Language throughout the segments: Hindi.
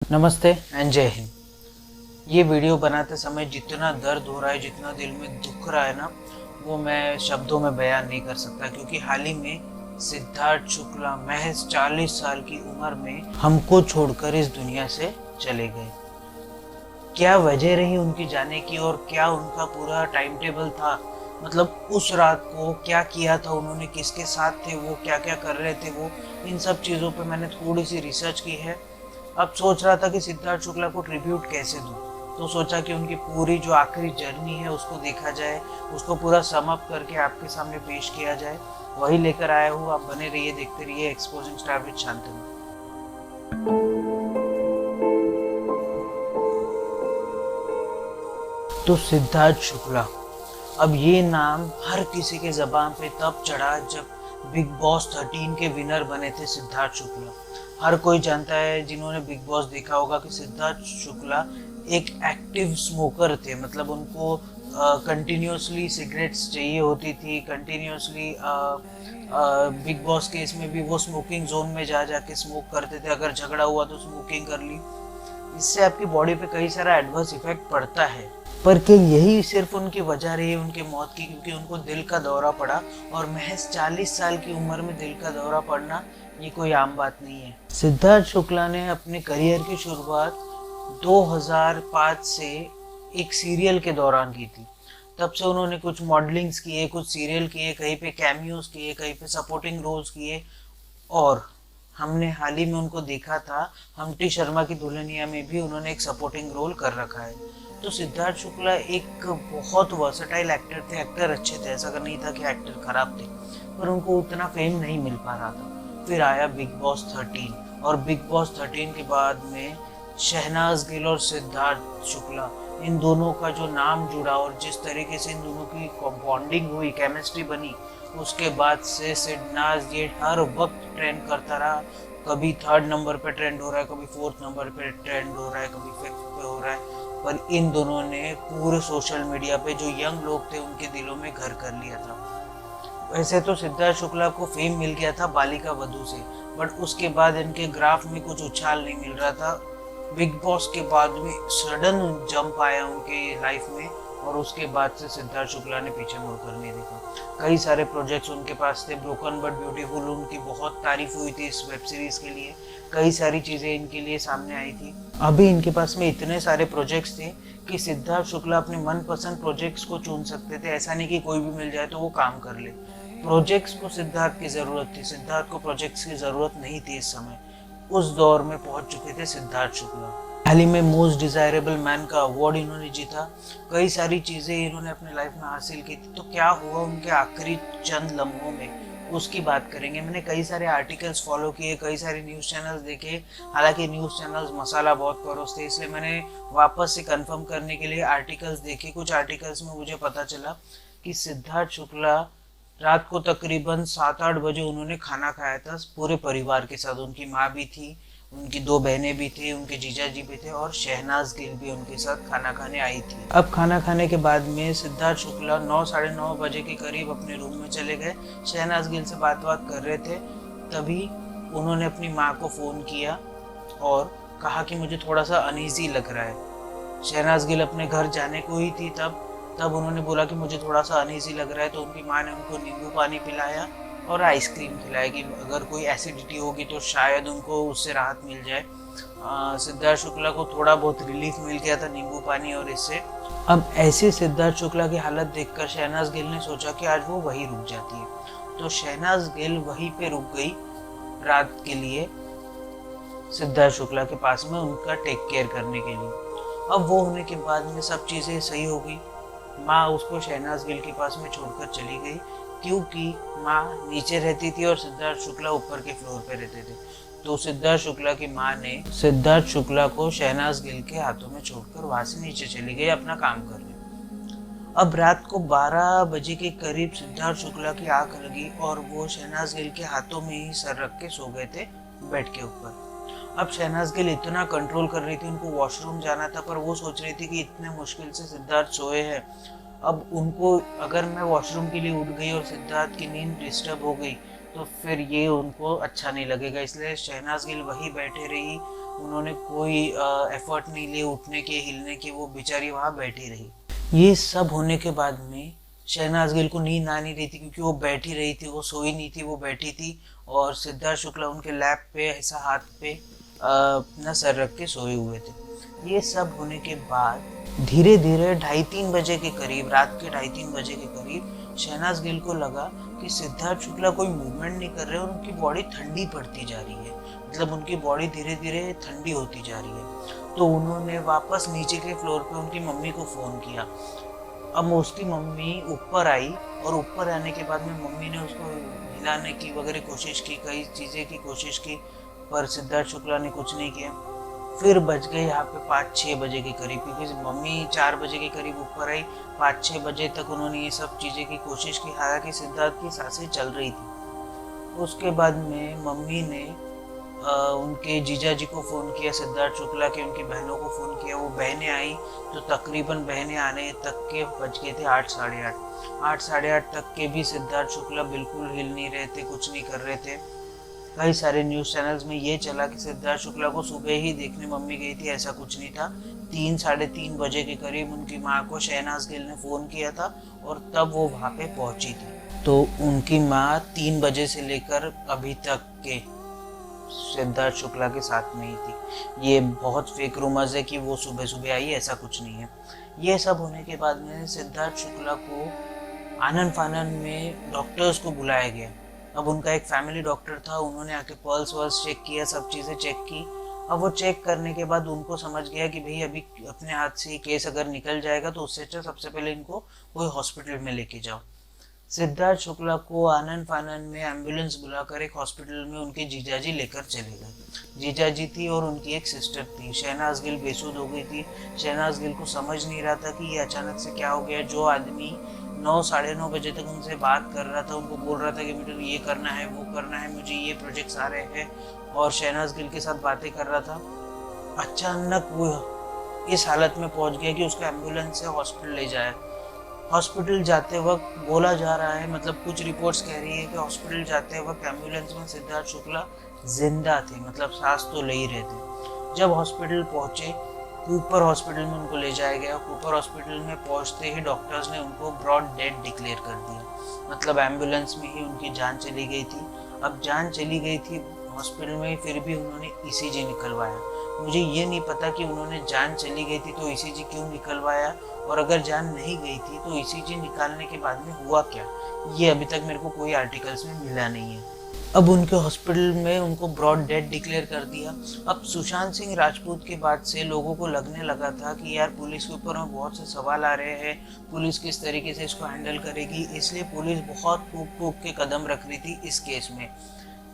नमस्ते एंड जय हिंद। ये वीडियो बनाते समय जितना दर्द हो रहा है, जितना दिल में दुख रहा है ना, वो मैं शब्दों में बयान नहीं कर सकता। क्योंकि हाल ही में सिद्धार्थ शुक्ला महज 40 साल की उम्र में हमको छोड़कर इस दुनिया से चले गए। क्या वजह रही उनकी जाने की और क्या उनका पूरा टाइम टेबल था, मतलब उस रात को क्या किया था उन्होंने, किसके साथ थे वो, क्या क्या कर रहे थे वो, इन सब चीज़ों पे मैंने थोड़ी सी रिसर्च की है। अब सोच रहा था कि सिद्धार्थ शुक्ला को ट्रिब्यूट कैसे दूं, तो सोचा कि उनकी पूरी जो आखिरी जर्नी है उसको देखा जाए, उसको पूरा सम अप करके आपके सामने पेश किया जाए। वही लेकर आया हूँ। आप बने रहिए, देखते रहिए एक्सपोजिंग स्टार विद शांतनु। तो सिद्धार्थ शुक्ला, अब ये नाम हर किसी के ज़बान पे तब चढ़ा जब बिग बॉस 13 के विनर बने थे सिद्धार्थ शुक्ला। हर कोई जानता है, जिन्होंने बिग बॉस देखा होगा, कि सिद्धार्थ शुक्ला एक एक्टिव स्मोकर थे। मतलब उनको कंटिन्यूसली सिगरेट्स चाहिए होती थी, कंटिन्यूसली बिग बॉस के इसमें भी वो स्मोकिंग जोन में जा जाके स्मोक करते थे। अगर झगड़ा हुआ तो स्मोकिंग कर ली। इससे आपकी बॉडी पे कई सारा एडवर्स इफेक्ट पड़ता है। पर क्या यही सिर्फ उनकी वजह रही उनकी मौत की? क्योंकि उनको दिल का दौरा पड़ा, और महज 40 साल की उम्र में दिल का दौरा पड़ना ये कोई आम बात नहीं है। सिद्धार्थ शुक्ला ने अपने करियर की शुरुआत 2005 से एक सीरियल के दौरान की थी। तब से उन्होंने कुछ मॉडलिंग्स किए, कुछ सीरियल किए, कहीं पे कैमियोज किए, कहीं पे सपोर्टिंग रोल्स किए। और हमने हाल ही में उनको देखा था, हम्टी शर्मा की दुल्हनिया में भी उन्होंने एक सपोर्टिंग रोल कर रखा है। तो सिद्धार्थ शुक्ला एक बहुत वर्सटाइल एक्टर थे। एक्टर अच्छे थे, ऐसा नहीं था कि एक्टर खराब थे, पर उनको उतना फेम नहीं मिल पा रहा था। फिर आया बिग बॉस 13, और बिग बॉस 13 के बाद में शहनाज गिल और सिद्धार्थ शुक्ला, इन दोनों का जो नाम जुड़ा और जिस तरीके से इन दोनों की बॉन्डिंग हुई, केमिस्ट्री बनी, उसके बाद से सिद्धार्थ ये हर वक्त ट्रेंड करता रहा। कभी 3rd नंबर पे ट्रेंड हो रहा है, कभी 4th नंबर पे ट्रेंड हो रहा है, कभी 5th पे हो रहा है। पर इन दोनों ने पूरे सोशल मीडिया पे जो यंग लोग थे उनके दिलों में घर कर लिया था। वैसे तो सिद्धार्थ शुक्ला को फेम मिल गया था बालिका वधू से, बट उसके बाद इनके ग्राफ में कुछ उछाल नहीं मिल रहा था। बिग बॉस के बाद में सडन जंप आया उनके लाइफ में, और उसके बाद से सिद्धार्थ शुक्ला ने पीछे मुड़कर नहीं देखा। कई सारे प्रोजेक्ट्स उनके पास थे। ब्रोकन बट ब्यूटीफुल, उनकी बहुत तारीफ हुई थी इस वेब सीरीज के लिए। कई सारी चीज़ें इनके लिए सामने आई थी। अभी इनके पास में इतने सारे प्रोजेक्ट्स थे कि सिद्धार्थ शुक्ला अपने मनपसंद प्रोजेक्ट्स को चुन सकते थे। ऐसा नहीं कि कोई भी मिल जाए तो वो काम कर ले। प्रोजेक्ट्स को सिद्धार्थ की ज़रूरत थी, सिद्धार्थ को प्रोजेक्ट्स की ज़रूरत नहीं थी इस समय। उस दौर में पहुंच चुके थे सिद्धार्थ शुक्ला। हाल ही में मोस्ट डिजायरेबल मैन का अवार्ड इन्होंने जीता। कई सारी चीज़ें इन्होंने अपने लाइफ में हासिल की थी। तो क्या हुआ उनके आखिरी चंद लम्हों में, उसकी बात करेंगे। मैंने कई सारे आर्टिकल्स फॉलो किए, कई सारे न्यूज़ चैनल्स देखे। हालांकि न्यूज़ चैनल्स मसाला बहुत परोसते, इसलिए मैंने वापस से कंफर्म करने के लिए आर्टिकल्स देखे। कुछ आर्टिकल्स में मुझे पता चला कि सिद्धार्थ शुक्ला रात को तकरीबन 7-8 बजे उन्होंने खाना खाया था पूरे परिवार के साथ। उनकी माँ भी थी, उनकी 2 बहनें भी थी, उनके जीजा जी भी थे, और शहनाज गिल भी उनके साथ खाना खाने आई थी। अब खाना खाने के बाद में सिद्धार्थ शुक्ला 9-9:30 बजे के करीब अपने रूम में चले गए। शहनाज गिल से बात कर रहे थे, तभी उन्होंने अपनी माँ को फ़ोन किया और कहा कि मुझे थोड़ा सा अनईजी लग रहा है। शहनाज गिल अपने घर जाने को ही थी तब तब उन्होंने बोला कि मुझे थोड़ा सा अनईजी लग रहा है। तो उनकी माँ ने उनको नींबू पानी पिलाया और आइसक्रीम खिलाया कि अगर कोई एसिडिटी होगी तो शायद उनको उससे राहत मिल जाए। सिद्धार्थ शुक्ला को थोड़ा बहुत रिलीफ मिल गया था नींबू पानी और इससे। अब ऐसे सिद्धार्थ शुक्ला की हालत देखकर शहनाज गिल ने सोचा कि आज वो वहीं रुक जाती है। तो शहनाज गिल वहीं पे रुक गई रात के लिए, सिद्धार्थ शुक्ला के पास में उनका टेक केयर करने के लिए। अब वो होने के बाद में सब चीज़ें सही हो गई। माँ उसको शहनाज गिल के पास में छोड़कर चली गई, क्योंकि माँ नीचे रहती थी और सिद्धार्थ शुक्ला ऊपर के फ्लोर पे रहते थे। तो सिद्धार्थ शुक्ला की माँ ने सिद्धार्थ शुक्ला को शहनाज गिल के हाथों में छोड़कर वहां से नीचे चली गई अपना काम करने। अब रात को 12 बजे के करीब सिद्धार्थ शुक्ला की आंख लगी और वो शहनाज गिल के हाथों में ही सर रख के सो गए थे बेड के ऊपर। अब शहनाज गिल इतना कंट्रोल कर रही थी, उनको वॉशरूम जाना था, पर वो सोच रही थी कि इतने मुश्किल से सिद्धार्थ सोए हैं। अब उनको, अगर मैं वॉशरूम के लिए उठ गई और सिद्धार्थ की नींद डिस्टर्ब हो गई तो फिर ये उनको अच्छा नहीं लगेगा। इसलिए शहनाज गिल वहीं बैठे रही उन्होंने कोई एफर्ट नहीं लिए उठने के, हिलने के, वो बेचारी वहाँ बैठी रही। ये सब होने के बाद में शहनाज गिल को नींद आ नहीं रही थी, क्योंकि वो बैठी रही थी, वो सोई नहीं थी, वो बैठी थी। और सिद्धार्थ शुक्ला उनके लैप पे ऐसा हाथ पे अपना सर रख के सोए हुए थे। ये सब होने के बाद धीरे धीरे 2:30-3 बजे के करीब, रात के 2:30-3 बजे के करीब शहनाज गिल को लगा कि सिद्धार्थ शुक्ला कोई मूवमेंट नहीं कर रहे और उनकी बॉडी ठंडी पड़ती जा रही है, मतलब उनकी बॉडी धीरे धीरे ठंडी होती जा रही है। तो उन्होंने वापस नीचे के फ्लोर पे उनकी मम्मी को फ़ोन किया। अब उसकी मम्मी ऊपर आई और ऊपर आने के बाद में मम्मी ने उसको हिलाने की वगैरह कोशिश की, कई चीज़ें की कोशिश की, पर सिद्धार्थ शुक्ला ने कुछ नहीं किया। फिर बज गए यहाँ पे 5-6 बजे के करीब, क्योंकि मम्मी 4 बजे के करीब ऊपर आई। 5-6 बजे तक उन्होंने ये सब चीज़ें की कोशिश की, हालांकि सिद्धार्थ की सांसें चल रही थी। उसके बाद में मम्मी ने उनके जीजा जी को फ़ोन किया, सिद्धार्थ शुक्ला के उनकी बहनों को फ़ोन किया। वो बहनें आई तो तकरीबन बहनें आने तक के बज गए थे 8, साढ़े 8। 8, साढ़े 8 तक के भी सिद्धार्थ शुक्ला बिल्कुल हिल नहीं रहे थे, कुछ नहीं कर रहे थे। कई सारे न्यूज़ चैनल्स में ये चला कि सिद्धार्थ शुक्ला को सुबह ही देखने मम्मी गई थी, ऐसा कुछ नहीं था। 3, साढ़े 3 बजे के करीब उनकी माँ को शहनाज गिल ने फ़ोन किया था और तब वो वहाँ पे पहुँची थी। तो उनकी माँ 3 बजे से लेकर अभी तक के सिद्धार्थ शुक्ला के साथ में ही थी। ये बहुत फेक रूमर्स है कि वो सुबह सुबह आई, ऐसा कुछ नहीं है। ये सब होने के बाद में सिद्धार्थ शुक्ला को आनन फानन में डॉक्टर्स को बुलाया गया। अब उनका एक फैमिली डॉक्टर था, उन्होंने आके पल्स वर्स चेक किया, सब चीज़ें चेक की। अब वो चेक करने के बाद उनको समझ गया कि भाई अभी अपने हाथ से केस अगर निकल जाएगा तो उससे अच्छा सबसे पहले इनको कोई हॉस्पिटल में लेके जाओ। सिद्धार्थ शुक्ला को आनन फानन में एम्बुलेंस बुलाकर एक हॉस्पिटल में उनके जीजाजी लेकर चले गए। जीजाजी थी और उनकी एक सिस्टर थी। शहनाज गिल बेसुध हो गई थी। शहनाज गिल को समझ नहीं रहा था कि ये अचानक से क्या हो गया। जो आदमी 9, साढ़े 9 बजे तक उनसे बात कर रहा था, उनको बोल रहा था कि मुझे ये करना है, वो करना है, मुझे ये प्रोजेक्ट्स आ रहे हैं, और शहनाज गिल के साथ बातें कर रहा था, अचानक वो इस हालत में पहुंच गया कि उसको एम्बुलेंस से हॉस्पिटल ले जाए। हॉस्पिटल जाते वक्त बोला जा रहा है, मतलब कुछ रिपोर्ट्स कह रही है कि हॉस्पिटल जाते वक्त एम्बुलेंस में सिद्धार्थ शुक्ला जिंदा थे, मतलब सांस तो ले ही रहे थे। जब हॉस्पिटल पहुंचे, कूपर हॉस्पिटल में उनको ले जाया गया। कूपर हॉस्पिटल में पहुंचते ही डॉक्टर्स ने उनको ब्रॉड डेड डिक्लेयर कर दिया, मतलब एम्बुलेंस में ही उनकी जान चली गई थी। अब जान चली गई थी हॉस्पिटल में, फिर भी उन्होंने ईसीजी निकलवाया। मुझे ये नहीं पता कि उन्होंने जान चली गई थी तो ईसीजी क्यों निकलवाया, और अगर जान नहीं गई थी तो ईसीजी निकालने के बाद में हुआ क्या, ये अभी तक मेरे को कोई आर्टिकल्स में मिला नहीं है। अब उनके हॉस्पिटल में उनको ब्रॉड डेड डिक्लेयर कर दिया। अब सुशांत सिंह राजपूत के बाद से लोगों को लगने लगा था कि यार पुलिस के ऊपर में बहुत से सवाल आ रहे हैं, पुलिस किस तरीके से इसको हैंडल करेगी, इसलिए पुलिस बहुत फूक के कदम रख रही थी इस केस में।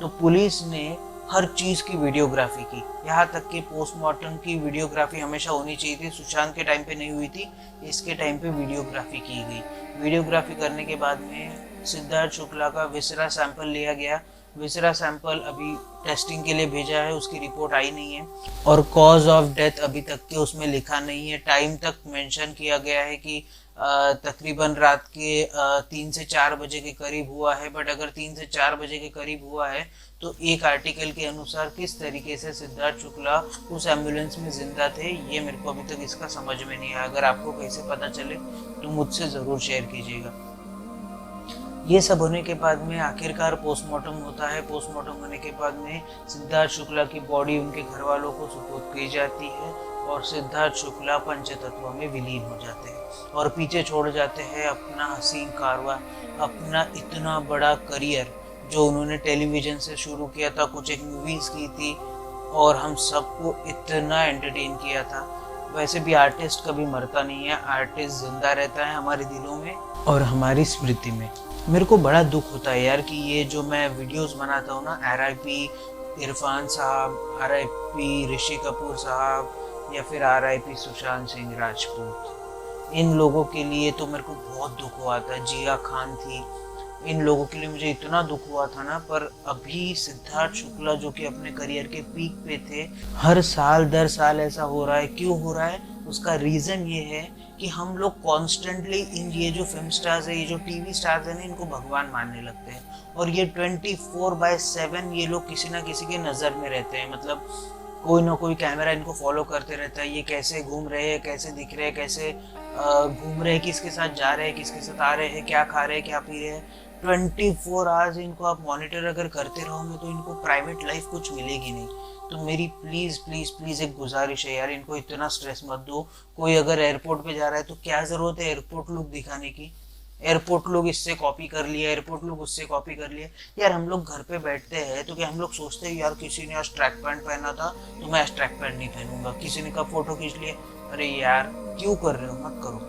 तो पुलिस ने हर चीज़ की वीडियोग्राफी की, यहाँ तक कि पोस्टमार्टम की वीडियोग्राफी हमेशा होनी चाहिए थी। सुशांत के टाइम पे नहीं हुई थी, इसके टाइम पे वीडियोग्राफी की गई। वीडियोग्राफी करने के बाद में सिद्धार्थ शुक्ला का विसरा सैंपल लिया गया। विसरा सैंपल अभी टेस्टिंग के लिए भेजा है, उसकी रिपोर्ट आई नहीं है, और कॉज ऑफ डेथ अभी तक के उसमें लिखा नहीं है। टाइम तक मेंशन किया गया है कि तकरीबन रात के 3 से 4 बजे के करीब हुआ है, बट अगर 3 से 4 बजे के करीब हुआ है तो एक आर्टिकल के अनुसार किस तरीके से सिद्धार्थ शुक्ला उस एम्बुलेंस में जिंदा थे, ये मेरे को अभी तक इसका समझ में नहीं आया। अगर आपको कैसे पता चले तो मुझसे ज़रूर शेयर कीजिएगा। ये सब होने के बाद में आखिरकार पोस्टमार्टम होता है। पोस्टमार्टम होने के बाद में सिद्धार्थ शुक्ला की बॉडी उनके घर वालों को सुपुर्द की जाती है और सिद्धार्थ शुक्ला पंचतत्व में विलीन हो जाते हैं और पीछे छोड़ जाते हैं अपना हसीन कारवां, अपना इतना बड़ा करियर जो उन्होंने टेलीविज़न से शुरू किया था, कुछ एक मूवीज़ की थी और हम सबको इतना एंटरटेन किया था। वैसे भी आर्टिस्ट कभी मरता नहीं है, आर्टिस्ट जिंदा रहता है हमारे दिलों में और हमारी स्मृति में। मेरे को बड़ा दुख होता है यार कि ये जो मैं वीडियोस बनाता हूँ ना, RIP इरफान साहब, RIP ऋषि कपूर साहब या फिर RIP सुशांत सिंह राजपूत, इन लोगों के लिए तो मेरे को बहुत दुख हुआ था। जिया खान थी, इन लोगों के लिए मुझे इतना दुख हुआ था ना। पर अभी सिद्धार्थ शुक्ला जो कि अपने करियर के पीक पे थे, हर साल दर साल ऐसा हो रहा है। क्यों हो रहा है? उसका रीज़न ये है कि हम लोग कॉन्स्टेंटली इन ये जो फिल्म स्टार्स है, ये जो टीवी स्टार्स है ना, इनको भगवान मानने लगते हैं और ये 24/7 ये लोग किसी ना किसी के नज़र में रहते हैं। मतलब कोई ना कोई कैमरा इनको फॉलो करते रहता है, ये कैसे घूम रहे हैं, कैसे दिख रहे हैं, कैसे घूम रहे हैं, किसके साथ जा रहे हैं, किसके साथ आ रहे हैं, क्या खा रहे हैं, क्या पी रहे हैं। 24 आवर्स इनको आप मॉनिटर अगर करते रहोगे तो इनको प्राइवेट लाइफ कुछ मिलेगी नहीं। तो मेरी प्लीज़ प्लीज़ प्लीज़ एक गुजारिश है यार, इनको इतना स्ट्रेस मत दो। कोई अगर एयरपोर्ट पे जा रहा है तो क्या ज़रूरत है एयरपोर्ट लुक दिखाने की। एयरपोर्ट लोग इससे कॉपी कर लिया, एयरपोर्ट लोग उससे कॉपी कर लिया। यार हम लोग घर पे बैठते हैं तो क्या हम लोग सोचते हैं यार किसी ने आज ट्रैक पैंट पहना था तो मैं आज ट्रैक पैंट नहीं पहनूंगा, किसी ने कब फोटो खींच लिया। अरे यार क्यों कर रहे हो, मत करो।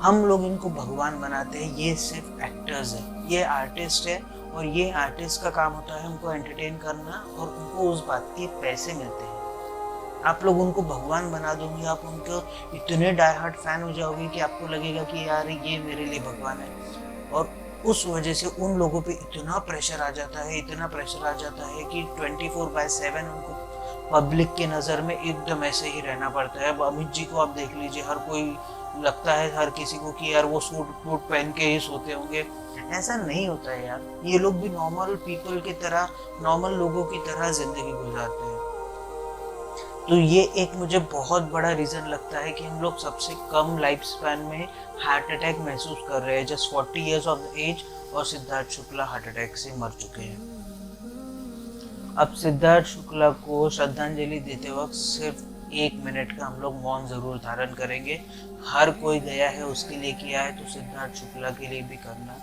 हम लोग इनको भगवान बनाते हैं, ये सिर्फ एक्टर्स है, ये आर्टिस्ट है। और ये आर्टिस्ट का काम होता है उनको एंटरटेन करना और उनको उस बात के पैसे मिलते हैं। आप लोग उनको भगवान बना दोगे, आप उनको इतने डाई हार्ट फैन हो जाओगे कि आपको लगेगा कि यार ये मेरे लिए भगवान है। और उस वजह से उन लोगों पे इतना प्रेशर आ जाता है, इतना प्रेशर आ जाता है कि 24/7 उनको पब्लिक के नज़र में एकदम ऐसे ही रहना पड़ता है। अब अमित जी को आप देख लीजिए, हर कोई लगता है हर किसी को कि यार वो सूट वूट पहन के ही सोते होंगे। ऐसा नहीं होता है यार, ये लोग भी नॉर्मल पीपल की तरह, नॉर्मल लोगों की तरह जिंदगी गुजारते हैं। तो ये एक मुझे बहुत बड़ा रीज़न लगता है कि हम लोग सबसे कम लाइफ स्पैन में हार्ट अटैक महसूस कर रहे हैं। जस्ट 40 ईयर्स ऑफ एज और सिद्धार्थ शुक्ला हार्ट अटैक से मर चुके हैं। अब सिद्धार्थ शुक्ला को श्रद्धांजलि देते वक्त सिर्फ 1 मिनट का हम लोग मौन जरूर धारण करेंगे। हर कोई गया है उसके लिए किया है, तो सिद्धार्थ शुक्ला के लिए भी करना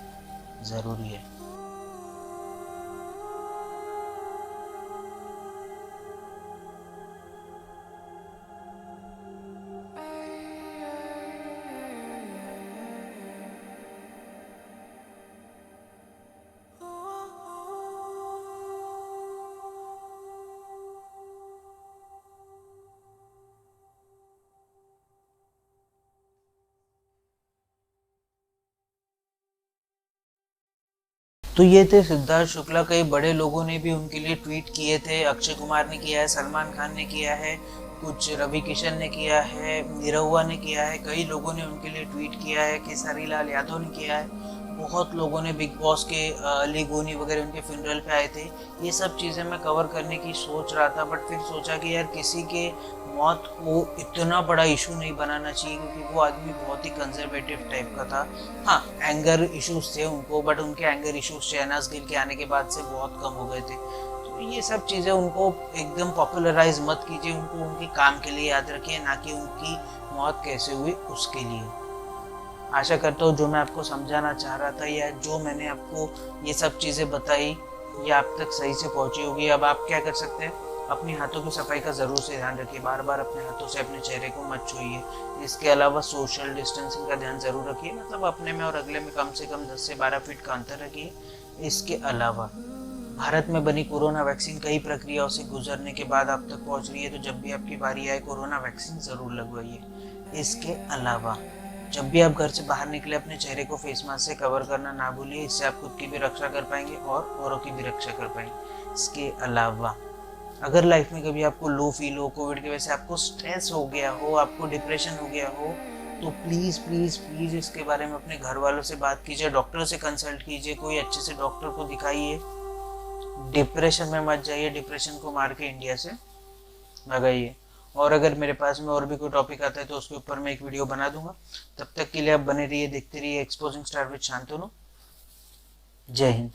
जरूरी है। तो ये थे सिद्धार्थ शुक्ला। कई बड़े लोगों ने भी उनके लिए ट्वीट किए थे। अक्षय कुमार ने किया है, सलमान खान ने किया है, कुछ रवि किशन ने किया है, निरहुआ ने किया है, कई लोगों ने उनके लिए ट्वीट किया है, केसरी लाल यादव ने किया है, बहुत लोगों ने। बिग बॉस के अली गोनी वगैरह उनके फ्यूनरल पे आए थे। ये सब चीज़ें मैं कवर करने की सोच रहा था, बट फिर सोचा कि यार किसी के मौत को इतना बड़ा इशू नहीं बनाना चाहिए, क्योंकि वो आदमी बहुत ही कंजर्वेटिव टाइप का था। हाँ, एंगर इश्यूज थे उनको, बट उनके एंगर इश्यूज शहनाज गिल के आने के बाद से बहुत कम हो गए थे। तो ये सब चीज़ें उनको एकदम पॉपुलराइज मत कीजिए, उनको उनके काम के लिए याद रखिए, ना कि उनकी मौत कैसे हुई उसके लिए। आशा करता हूँ जो मैं आपको समझाना चाह रहा था या जो मैंने आपको ये सब चीज़ें बताई ये आप तक सही से पहुँची होगी। अब आप क्या कर सकते हैं, अपने हाथों की सफाई का ज़रूर से ध्यान रखिए, बार बार अपने हाथों से अपने चेहरे को मत छूइए। इसके अलावा सोशल डिस्टेंसिंग का ध्यान ज़रूर रखिए, मतलब अपने में और अगले में कम से कम 10 से 12 फीट का अंतर रखिए। इसके अलावा भारत में बनी कोरोना वैक्सीन कई प्रक्रियाओं से गुजरने के बाद आप तक पहुंच रही है, तो जब भी आपकी बारी आए कोरोना वैक्सीन ज़रूर लगवाइए। इसके अलावा जब भी आप घर से बाहर निकले अपने चेहरे को फेस मास्क से कवर करना ना भूलिए, इससे आप खुद की भी रक्षा कर पाएंगे और औरों की भी रक्षा कर पाएंगे। इसके अलावा अगर लाइफ में कभी आपको लो फील हो, कोविड की वजह से आपको स्ट्रेस हो गया हो, आपको डिप्रेशन हो गया हो, तो प्लीज़ प्लीज़ प्लीज़ इसके बारे में अपने घर वालों से बात कीजिए, डॉक्टर से कंसल्ट कीजिए, कोई अच्छे से डॉक्टर को दिखाइए। डिप्रेशन में मत जाइए, डिप्रेशन को मार के इंडिया से भगाइए। और अगर मेरे पास में और भी कोई टॉपिक आता है तो उसके ऊपर मैं एक वीडियो बना दूंगा। तब तक के लिए आप बने रहिए, देखते रहिए एक्सपोजिंग स्टार विद शांतनु। जय हिंद।